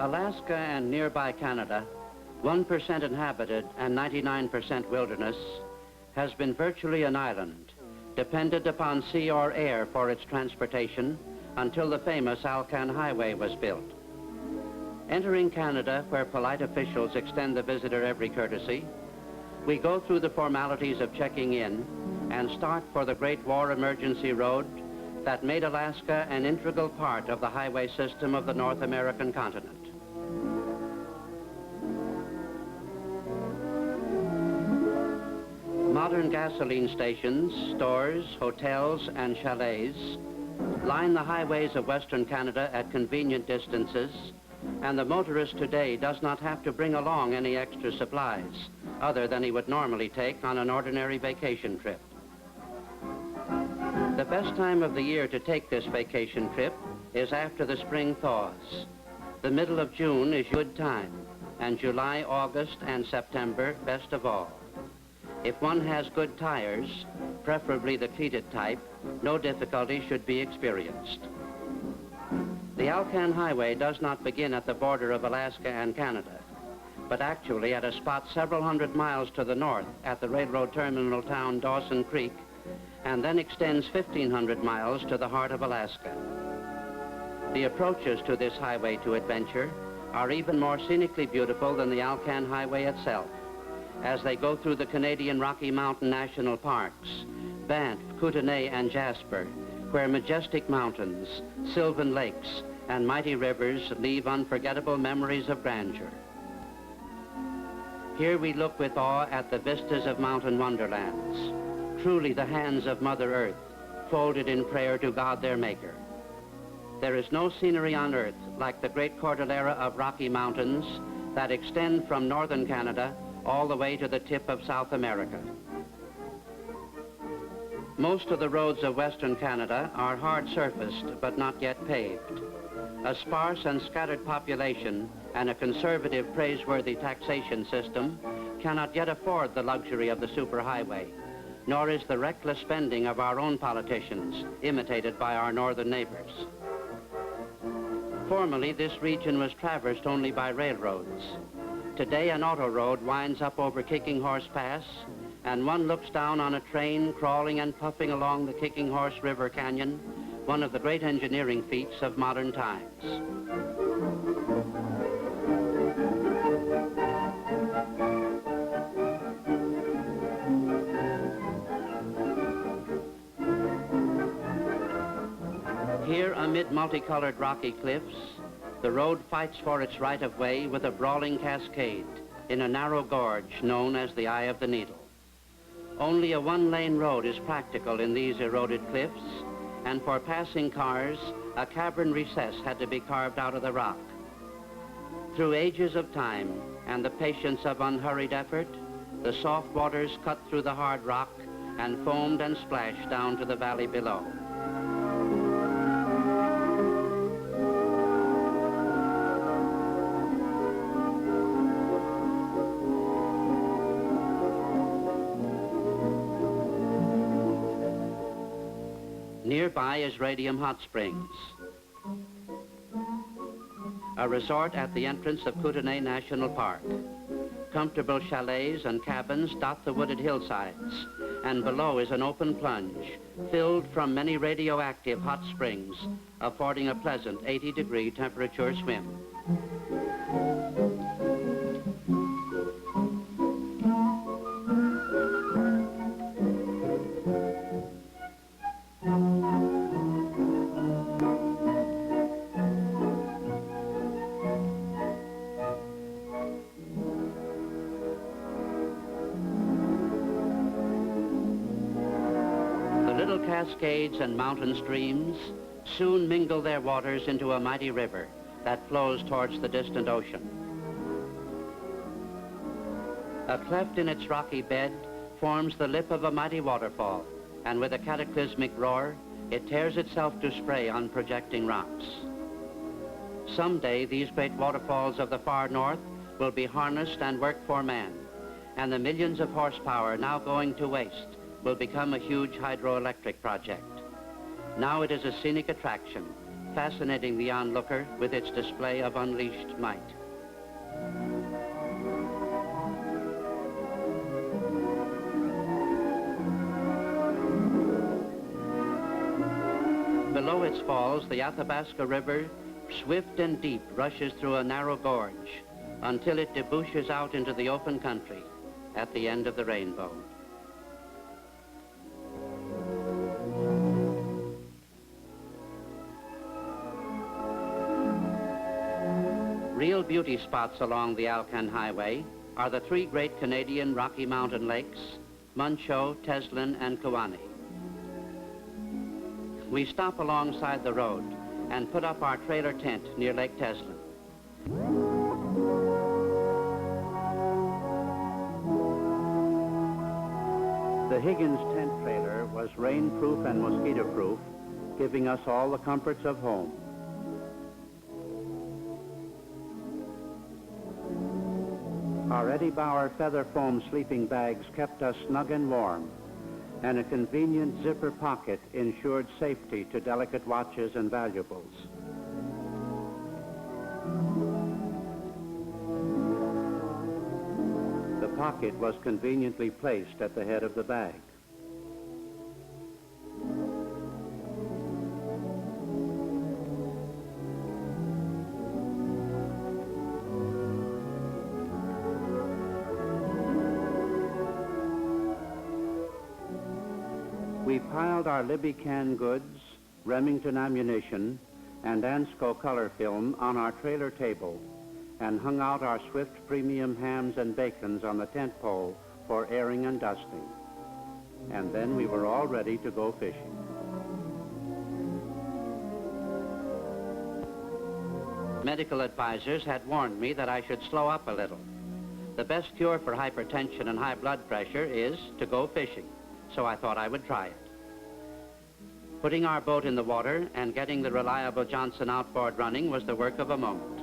Alaska and nearby Canada, 1% inhabited and 99% wilderness, has been virtually an island, dependent upon sea or air for its transportation until the famous Alcan Highway was built. Entering Canada, where polite officials extend the visitor every courtesy, we go through the formalities of checking in and start for the Great War Emergency Road that made Alaska an integral part of the highway system of the North American continent. Modern gasoline stations, stores, hotels, and chalets line the highways of Western Canada at convenient distances, and the motorist today does not have to bring along any extra supplies other than he would normally take on an ordinary vacation trip. The best time of the year to take this vacation trip is after the spring thaws. The middle of June is good time, and July, August, and September best of all. If one has good tires, preferably the cleated type, no difficulty should be experienced. The Alcan Highway does not begin at the border of Alaska and Canada, but actually at a spot several hundred miles to the north at the railroad terminal town Dawson Creek, and then extends 1,500 miles to the heart of Alaska. The approaches to this highway to adventure are even more scenically beautiful than the Alcan Highway itself, as they go through the Canadian Rocky Mountain National Parks, Banff, Kootenay, and Jasper, where majestic mountains, sylvan lakes, and mighty rivers leave unforgettable memories of grandeur. Here we look with awe at the vistas of mountain wonderlands, truly the hands of Mother Earth, folded in prayer to God their Maker. There is no scenery on Earth like the great cordillera of Rocky Mountains that extend from northern Canada all the way to the tip of South America. Most of the roads of Western Canada are hard-surfaced but not yet paved. A sparse and scattered population and a conservative, praiseworthy taxation system cannot yet afford the luxury of the superhighway, nor is the reckless spending of our own politicians imitated by our northern neighbors. Formerly, this region was traversed only by railroads. Today, an auto road winds up over Kicking Horse Pass, and one looks down on a train crawling and puffing along the Kicking Horse River Canyon, one of the great engineering feats of modern times. Here, amid multicolored rocky cliffs, the road fights for its right-of-way with a brawling cascade in a narrow gorge known as the Eye of the Needle. Only a one-lane road is practical in these eroded cliffs, and for passing cars, a cavern recess had to be carved out of the rock. Through ages of time and the patience of unhurried effort, the soft waters cut through the hard rock and foamed and splashed down to the valley below. Nearby is Radium Hot Springs, a resort at the entrance of Kootenay National Park. Comfortable chalets and cabins dot the wooded hillsides, and below is an open plunge filled from many radioactive hot springs, affording a pleasant 80-degree temperature swim. Cascades and mountain streams soon mingle their waters into a mighty river that flows towards the distant ocean. A cleft in its rocky bed forms the lip of a mighty waterfall, and with a cataclysmic roar, it tears itself to spray on projecting rocks. Someday, these great waterfalls of the far north will be harnessed and work for man, and the millions of horsepower now going to waste will become a huge hydroelectric project. Now it is a scenic attraction, fascinating the onlooker with its display of unleashed might. Below its falls, the Athabasca River, swift and deep, rushes through a narrow gorge until it debouches out into the open country at the end of the rainbow. Real beauty spots along the Alcan Highway are the three great Canadian Rocky Mountain lakes, Muncho, Teslin, and Kewaunee. We stop alongside the road and put up our trailer tent near Lake Teslin. The Higgins tent trailer was rain-proof and mosquito-proof, giving us all the comforts of home. Our Eddie Bauer feather foam sleeping bags kept us snug and warm, and a convenient zipper pocket ensured safety to delicate watches and valuables. The pocket was conveniently placed at the head of the bag. We piled our Libby canned goods, Remington ammunition, and Ansco color film on our trailer table and hung out our Swift premium hams and bacons on the tent pole for airing and dusting. And then we were all ready to go fishing. Medical advisors had warned me that I should slow up a little. The best cure for hypertension and high blood pressure is to go fishing, so I thought I would try it. Putting our boat in the water and getting the reliable Johnson outboard running was the work of a moment.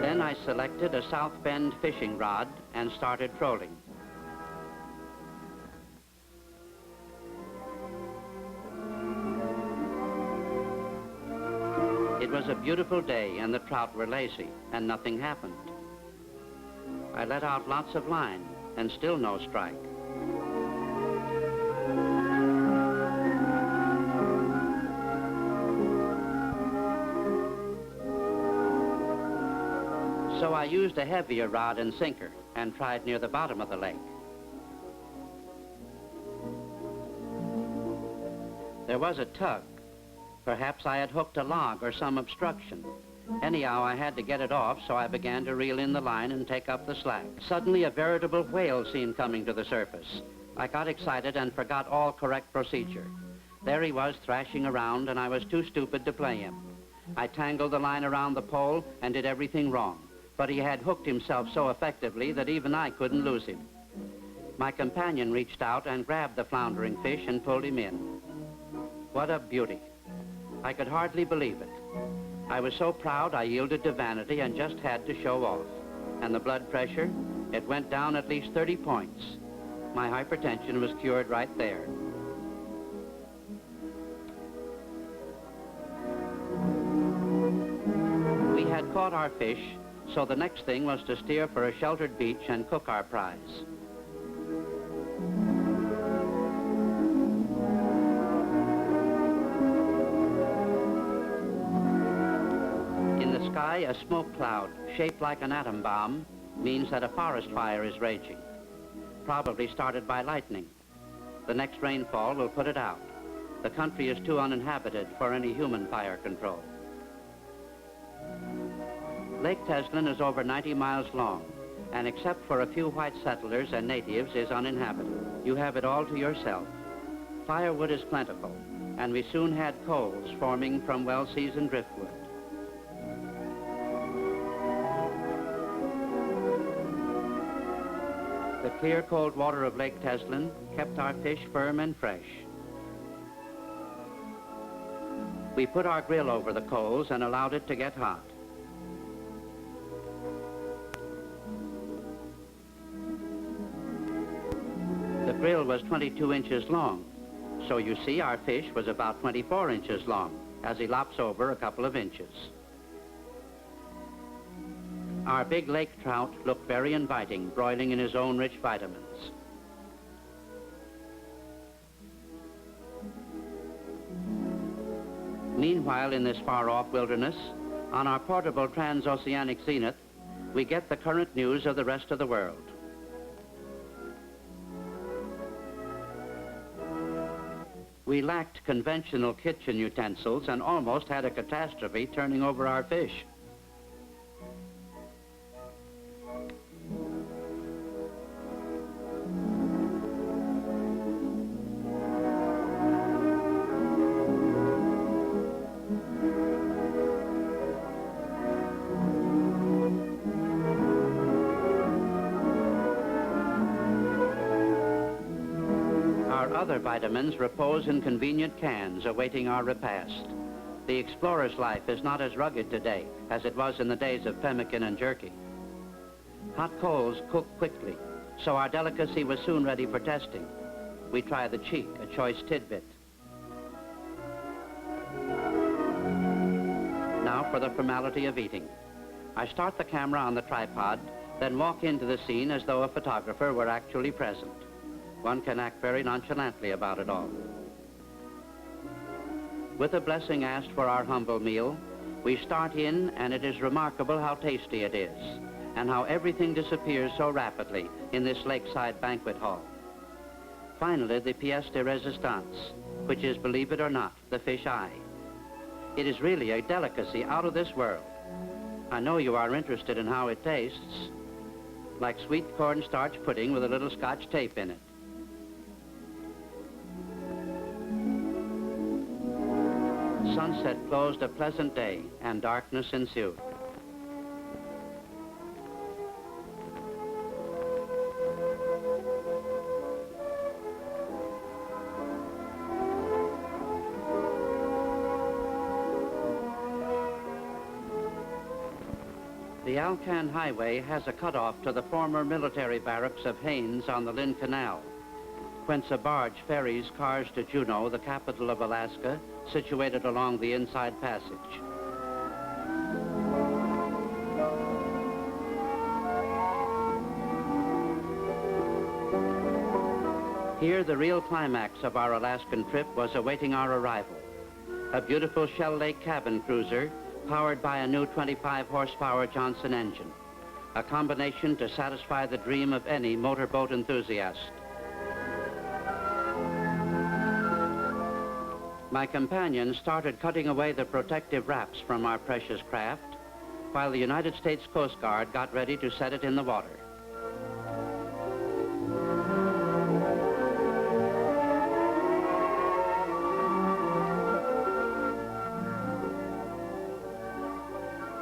Then I selected a South Bend fishing rod and started trolling. It was a beautiful day and the trout were lazy and nothing happened. I let out lots of line and still no strike. So I used a heavier rod and sinker and tried near the bottom of the lake. There was a tug. Perhaps I had hooked a log or some obstruction. Anyhow, I had to get it off, so I began to reel in the line and take up the slack. Suddenly, a veritable whale seemed coming to the surface. I got excited and forgot all correct procedure. There he was, thrashing around, and I was too stupid to play him. I tangled the line around the pole and did everything wrong, but he had hooked himself so effectively that even I couldn't lose him. My companion reached out and grabbed the floundering fish and pulled him in. What a beauty. I could hardly believe it. I was so proud I yielded to vanity and just had to show off. And the blood pressure, it went down at least 30 points. My hypertension was cured right there. We had caught our fish, so the next thing was to steer for a sheltered beach and cook our prize. A smoke cloud shaped like an atom bomb means that a forest fire is raging, probably started by lightning. The next rainfall will put it out. The country is too uninhabited for any human fire control. Lake Teslin is over 90 miles long, and except for a few white settlers and natives, is uninhabited. You have it all to yourself. Firewood is plentiful, and we soon had coals forming from well-seasoned driftwood. The clear, cold water of Lake Teslin kept our fish firm and fresh. We put our grill over the coals and allowed it to get hot. grill was 22 inches long. So you see, our fish was about 24 inches long as he lops over a couple of inches. Our big lake trout looked very inviting, broiling in his own rich vitamins. Meanwhile, in this far-off wilderness, on our portable transoceanic zenith, we get the current news of the rest of the world. We lacked conventional kitchen utensils and almost had a catastrophe turning over our fish. Other vitamins repose in convenient cans awaiting our repast. The explorer's life is not as rugged today as it was in the days of pemmican and jerky. Hot coals cook quickly, so our delicacy was soon ready for testing. We try the cheek, a choice tidbit. Now for the formality of eating. I start the camera on the tripod, then walk into the scene as though a photographer were actually present. One can act very nonchalantly about it all. With a blessing asked for our humble meal, we start in, and it is remarkable how tasty it is, and how everything disappears so rapidly in this lakeside banquet hall. Finally, the pièce de résistance, which is, believe it or not, the fish eye. It is really a delicacy out of this world. I know you are interested in how it tastes, like sweet cornstarch pudding with a little Scotch tape in it. Sunset closed a pleasant day, and darkness ensued. The Alcan Highway has a cutoff to the former military barracks of Haines on the Lynn Canal, whence a barge ferries cars to Juneau, the capital of Alaska, situated along the Inside Passage. Here, the real climax of our Alaskan trip was awaiting our arrival. A beautiful Shell Lake cabin cruiser powered by a new 25-horsepower Johnson engine, a combination to satisfy the dream of any motorboat enthusiast. My companions started cutting away the protective wraps from our precious craft, while the United States Coast Guard got ready to set it in the water.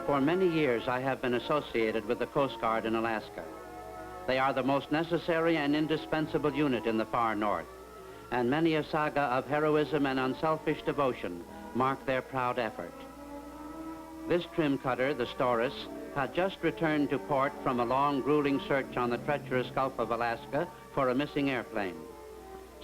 For many years, I have been associated with the Coast Guard in Alaska. They are the most necessary and indispensable unit in the far north, and many a saga of heroism and unselfish devotion mark their proud effort. This trim cutter, the Storis, had just returned to port from a long, grueling search on the treacherous Gulf of Alaska for a missing airplane.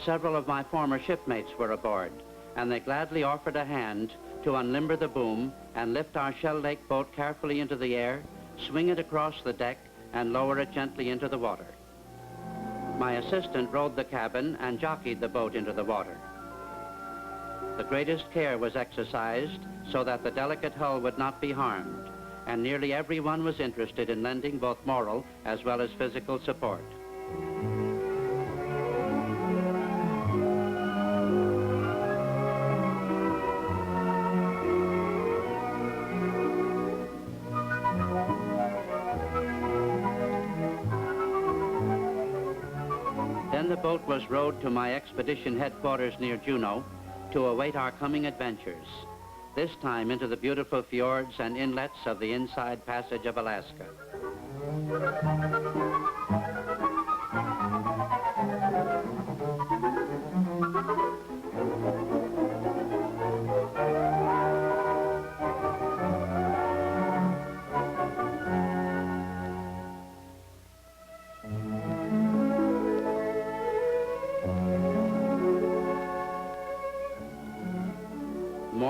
Several of my former shipmates were aboard, and they gladly offered a hand to unlimber the boom and lift our Shell Lake boat carefully into the air, swing it across the deck, and lower it gently into the water. My assistant rowed the cabin and jockeyed the boat into the water. The greatest care was exercised so that the delicate hull would not be harmed, and nearly everyone was interested in lending both moral as well as physical support. Then the boat was rowed to my expedition headquarters near Juneau to await our coming adventures, this time into the beautiful fjords and inlets of the Inside Passage of Alaska.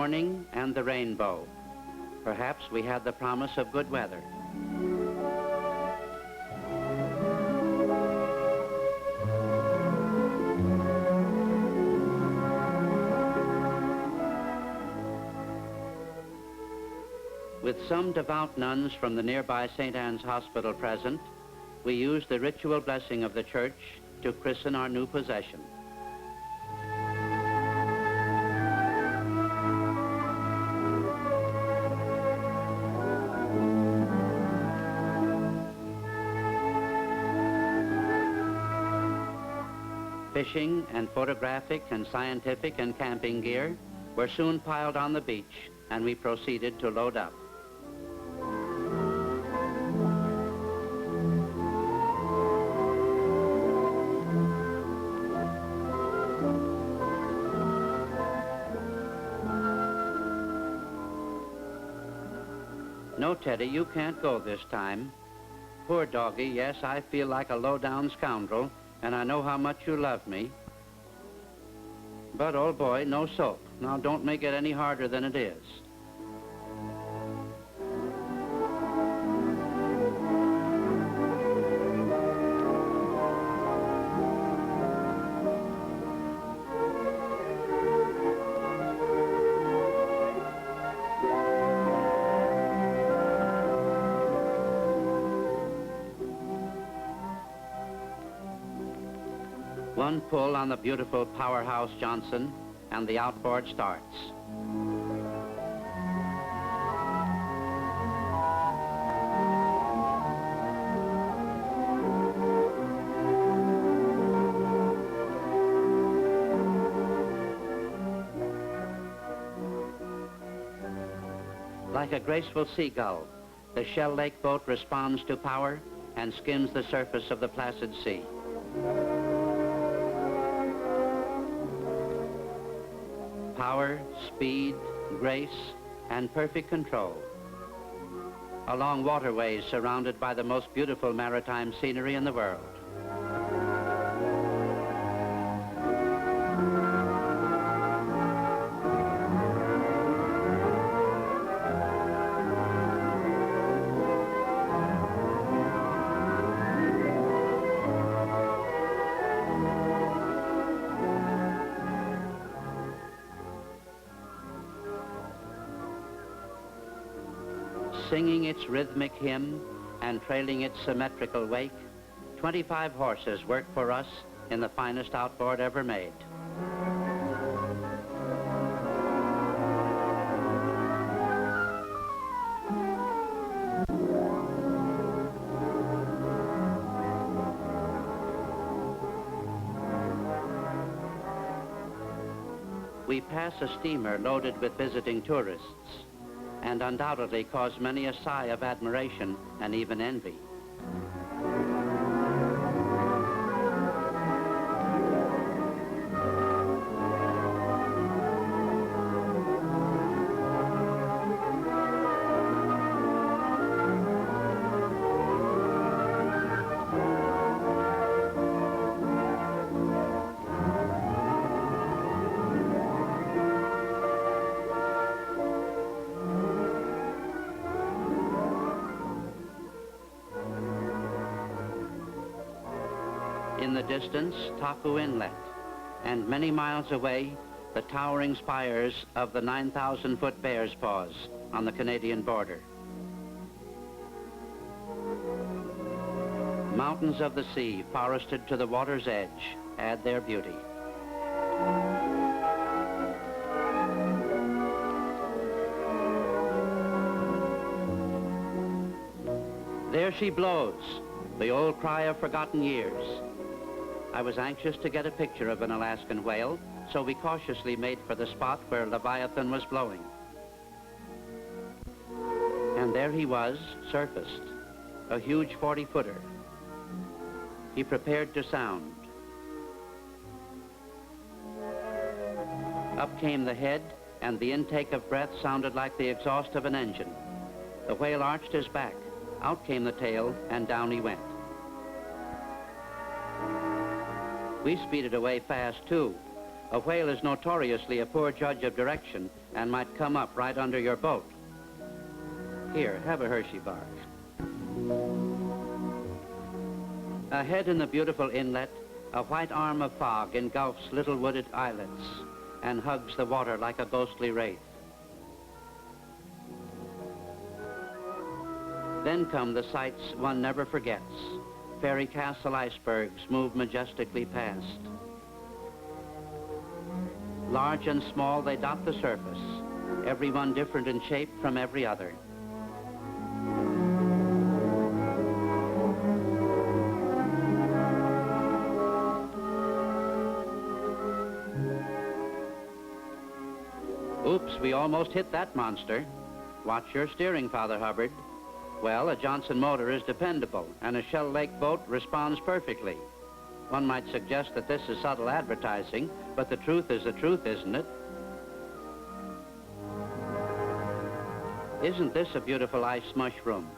morning and the rainbow. Perhaps we had the promise of good weather. With some devout nuns from the nearby St. Anne's Hospital present, we used the ritual blessing of the church to christen our new possession. Fishing and photographic and scientific and camping gear were soon piled on the beach, and we proceeded to load up. No, Teddy, you can't go this time. Poor doggy, yes, I feel like a low-down scoundrel, and I know how much you love me. But, old boy, no soap. Now, don't make it any harder than it is. One pull on the beautiful Powerhouse Johnson, and the outboard starts. Like a graceful seagull, the Shell Lake boat responds to power and skims the surface of the placid sea. Power, speed, grace, and perfect control. Along waterways surrounded by the most beautiful maritime scenery in the world. Singing its rhythmic hymn and trailing its symmetrical wake, 25 horses work for us in the finest outboard ever made. We pass a steamer loaded with visiting tourists, and undoubtedly caused many a sigh of admiration and even envy. In the distance, Taku Inlet, and many miles away, the towering spires of the 9,000-foot Bear's Paws on the Canadian border. Mountains of the sea, forested to the water's edge, add their beauty. There she blows, the old cry of forgotten years. I was anxious to get a picture of an Alaskan whale, so we cautiously made for the spot where Leviathan was blowing. And there he was, surfaced, a huge 40-footer. He prepared to sound. Up came the head, and the intake of breath sounded like the exhaust of an engine. The whale arched his back. Out came the tail, and down he went. We speeded away fast, too. A whale is notoriously a poor judge of direction and might come up right under your boat. Here, have a Hershey bar. Ahead in the beautiful inlet, a white arm of fog engulfs little wooded islets and hugs the water like a ghostly wraith. Then come the sights one never forgets. Fairy castle icebergs move majestically past. Large and small, they dot the surface, every one different in shape from every other. Oops, we almost hit that monster. Watch your steering, Father Hubbard. Well, a Johnson motor is dependable, and a Shell Lake boat responds perfectly. One might suggest that this is subtle advertising, but the truth is the truth, isn't it? Isn't this a beautiful ice mushroom?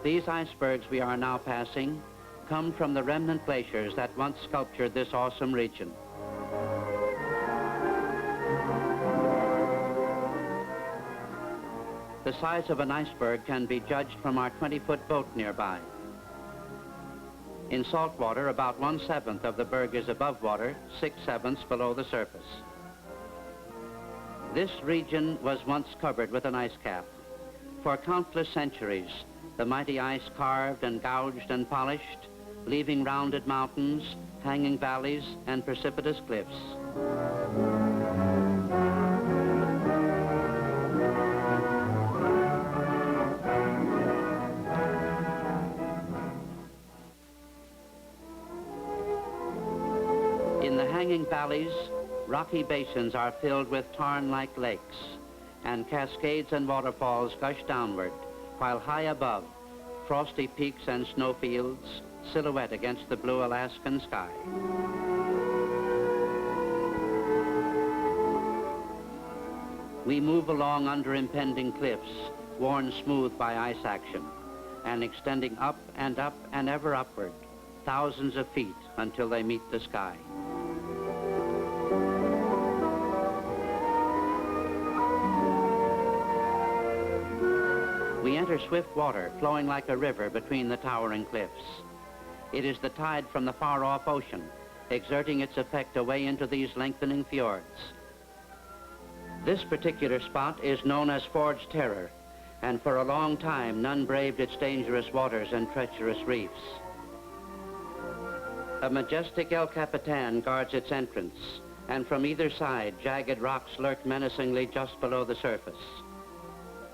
These icebergs we are now passing come from the remnant glaciers that once sculptured this awesome region. The size of an iceberg can be judged from our 20-foot boat nearby. In salt water, about 1/7 of the berg is above water, 6/7 below the surface. This region was once covered with an ice cap. For countless centuries, the mighty ice carved and gouged and polished, leaving rounded mountains, hanging valleys, and precipitous cliffs. In the hanging valleys, rocky basins are filled with tarn-like lakes, and cascades and waterfalls gush downward, while high above, frosty peaks and snowfields silhouette against the blue Alaskan sky. We move along under impending cliffs, worn smooth by ice action, and extending up and ever upward, thousands of feet until they meet the sky. We enter swift water, flowing like a river between the towering cliffs. It is the tide from the far-off ocean, exerting its effect away into these lengthening fjords. This particular spot is known as Ford's Terror, and for a long time none braved its dangerous waters and treacherous reefs. A majestic El Capitan guards its entrance, and from either side jagged rocks lurk menacingly just below the surface.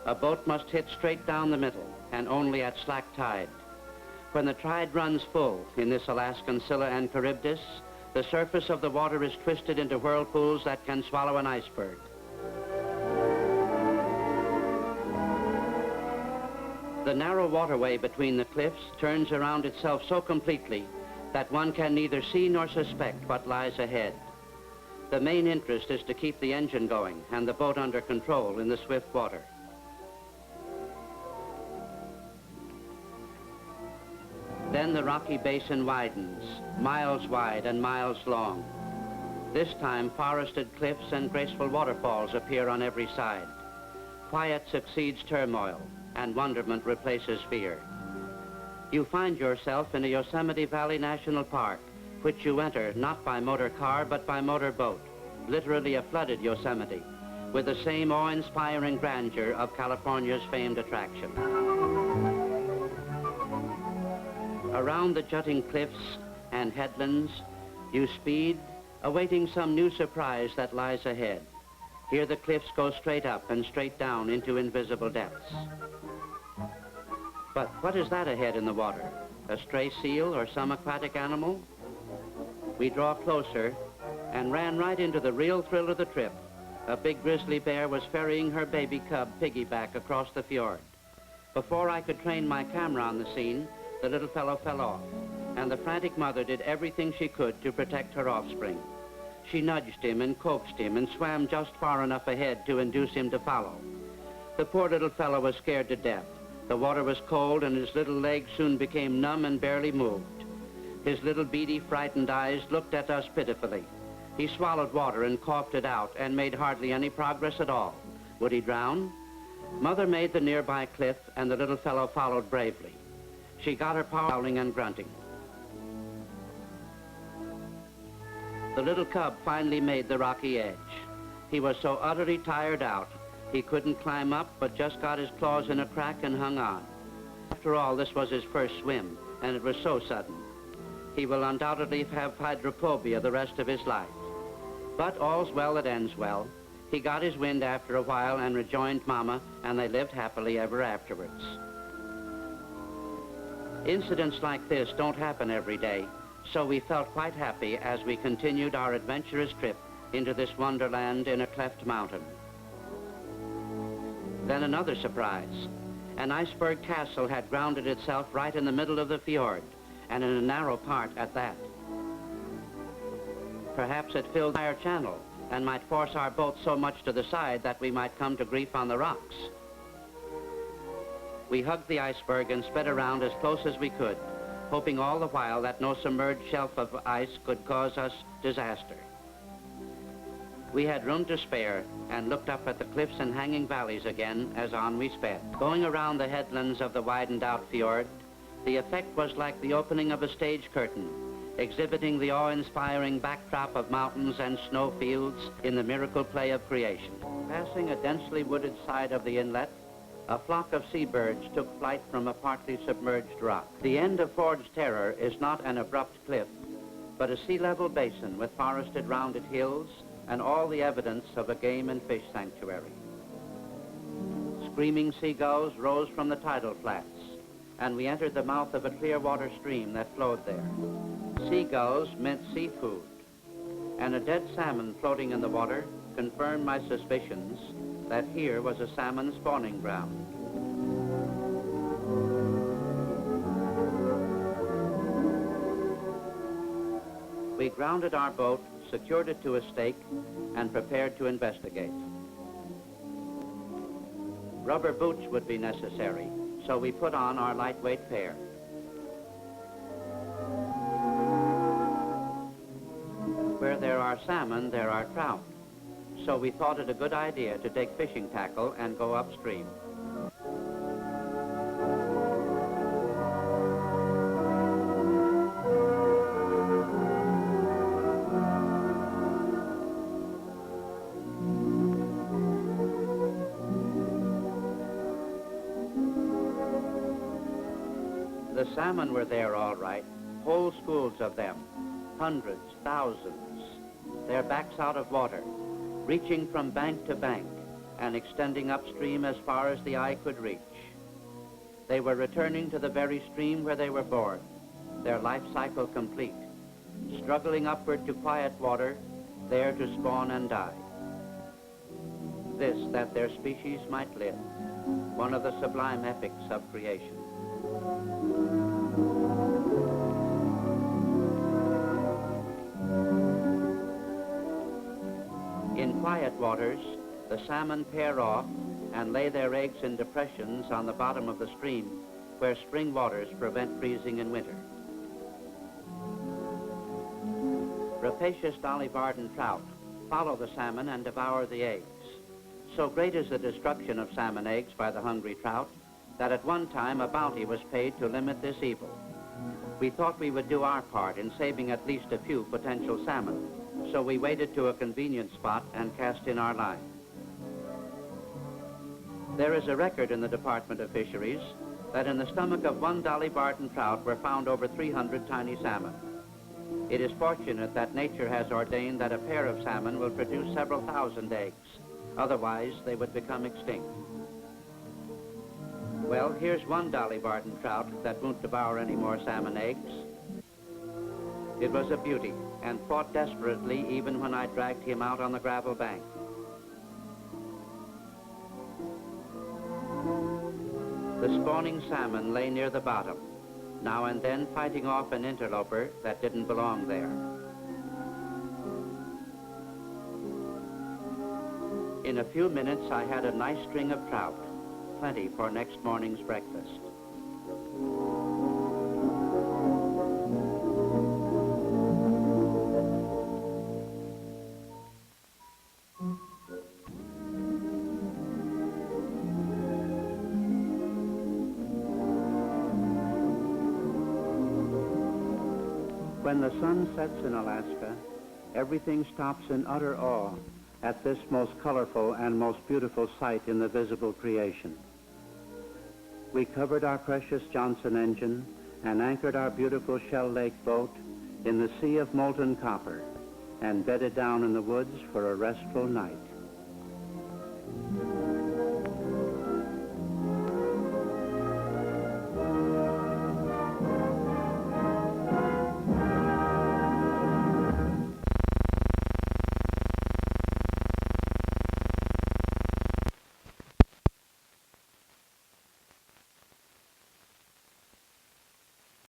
A boat must hit straight down the middle, and only at slack tide. When the tide runs full in this Alaskan Scylla and Charybdis, the surface of the water is twisted into whirlpools that can swallow an iceberg. The narrow waterway between the cliffs turns around itself so completely that one can neither see nor suspect what lies ahead. The main interest is to keep the engine going and the boat under control in the swift water. Then the rocky basin widens, miles wide and miles long. This time, forested cliffs and graceful waterfalls appear on every side. Quiet succeeds turmoil, and wonderment replaces fear. You find yourself in a Yosemite Valley National Park, which you enter not by motor car, but by motor boat, literally a flooded Yosemite, with the same awe-inspiring grandeur of California's famed attraction. Around the jutting cliffs and headlands, you speed, awaiting some new surprise that lies ahead. Here the cliffs go straight up and straight down into invisible depths. But what is that ahead in the water? A stray seal or some aquatic animal? We draw closer and ran right into the real thrill of the trip. A big grizzly bear was ferrying her baby cub piggyback across the fjord. Before I could train my camera on the scene, the little fellow fell off, and the frantic mother did everything she could to protect her offspring. She nudged him and coaxed him and swam just far enough ahead to induce him to follow. The poor little fellow was scared to death. The water was cold, and his little legs soon became numb and barely moved. His little beady, frightened eyes looked at us pitifully, He swallowed water and coughed it out and made hardly any progress at all. Would he drown? Mother made the nearby cliff, and the little fellow followed bravely. She got her power, howling and grunting. The little cub finally made the rocky edge. He was so utterly tired out, he couldn't climb up, but just got his claws in a crack and hung on. After all, this was his first swim, and it was so sudden. He will undoubtedly have hydrophobia the rest of his life. But all's well that ends well. He got his wind after a while and rejoined Mama, and they lived happily ever afterwards. Incidents like this don't happen every day, so we felt quite happy as we continued our adventurous trip into this wonderland in a cleft mountain. Then another surprise. An iceberg castle had grounded itself right in the middle of the fjord, and in a narrow part at that. Perhaps it filled our channel and might force our boat so much to the side that we might come to grief on the rocks. We hugged the iceberg and sped around as close as we could, hoping all the while that no submerged shelf of ice could cause us disaster. We had room to spare and looked up at the cliffs and hanging valleys again as on we sped. Going around the headlands of the widened out fjord, the effect was like the opening of a stage curtain, exhibiting the awe-inspiring backdrop of mountains and snowfields in the miracle play of creation. Passing a densely wooded side of the inlet, a flock of seabirds took flight from a partly submerged rock. The end of Ford's Terror is not an abrupt cliff, but a sea-level basin with forested rounded hills and all the evidence of a game and fish sanctuary. Screaming seagulls rose from the tidal flats, and we entered the mouth of a clear water stream that flowed there. Seagulls meant seafood, and a dead salmon floating in the water confirmed my suspicions that here was a salmon spawning ground. We grounded our boat, secured it to a stake, and prepared to investigate. Rubber boots would be necessary, so we put on our lightweight pair. Where there are salmon, there are trout, so we thought it a good idea to take fishing tackle and go upstream. The salmon were there all right, whole schools of them, hundreds, thousands, their backs out of water, reaching from bank to bank and extending upstream as far as the eye could reach. They were returning to the very stream where they were born, their life cycle complete, struggling upward to quiet water, there to spawn and die. This, that their species might live, one of the sublime epics of creation. In quiet waters, the salmon pair off and lay their eggs in depressions on the bottom of the stream where spring waters prevent freezing in winter. Rapacious Dolly Varden trout follow the salmon and devour the eggs. So great is the destruction of salmon eggs by the hungry trout that at one time a bounty was paid to limit this evil. We thought we would do our part in saving at least a few potential salmon, so we waded to a convenient spot and cast in our line. There is a record in the Department of Fisheries that in the stomach of one Dolly Varden trout were found over 300 tiny salmon. It is fortunate that nature has ordained that a pair of salmon will produce several thousand eggs. Otherwise, they would become extinct. Well, here's one Dolly Varden trout that won't devour any more salmon eggs. It was a beauty and fought desperately even when I dragged him out on the gravel bank. The spawning salmon lay near the bottom, now and then fighting off an interloper that didn't belong there. In a few minutes, I had a nice string of trout, plenty for next morning's breakfast. When the sun sets in Alaska, everything stops in utter awe at this most colorful and most beautiful sight in the visible creation. We covered our precious Johnson engine and anchored our beautiful Shell Lake boat in the sea of molten copper and bedded down in the woods for a restful night.